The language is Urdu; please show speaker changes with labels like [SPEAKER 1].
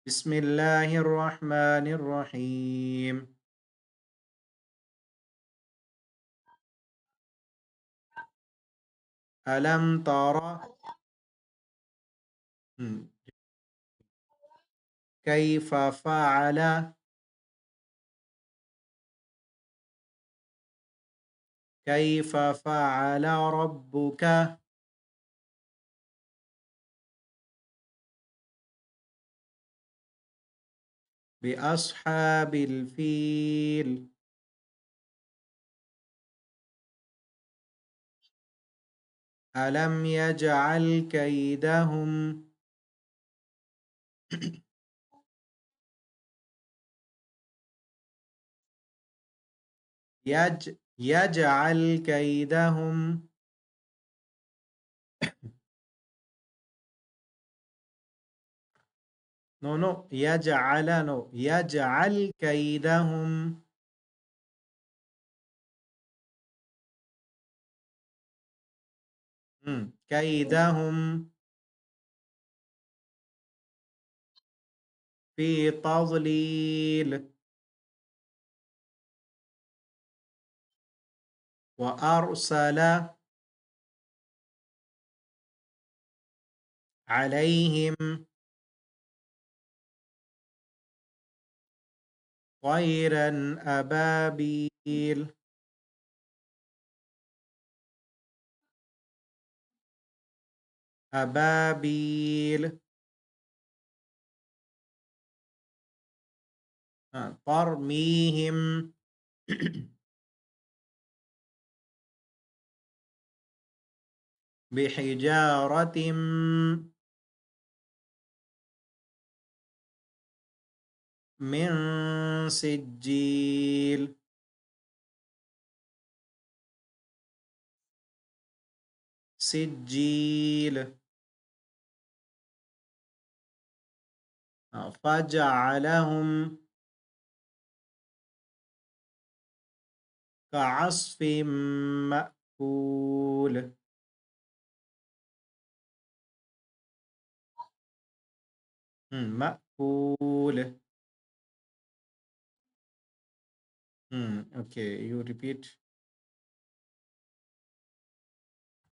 [SPEAKER 1] بسم الله الرحمن الرحيم. ألم تر كيف فعل كيف فعل ربك بأصحاب الفيل. ألم يجعل كيدهم يجعل كيدهم نو نو يجعل كيدهم كيدهم في تضليل. وأرسل عليهم طيرا أبابيل. أبابيل ترميهم بحجارة من سجيل. سجيل فجعلهم كعصف مأكول. مأكول. Okay, you repeat.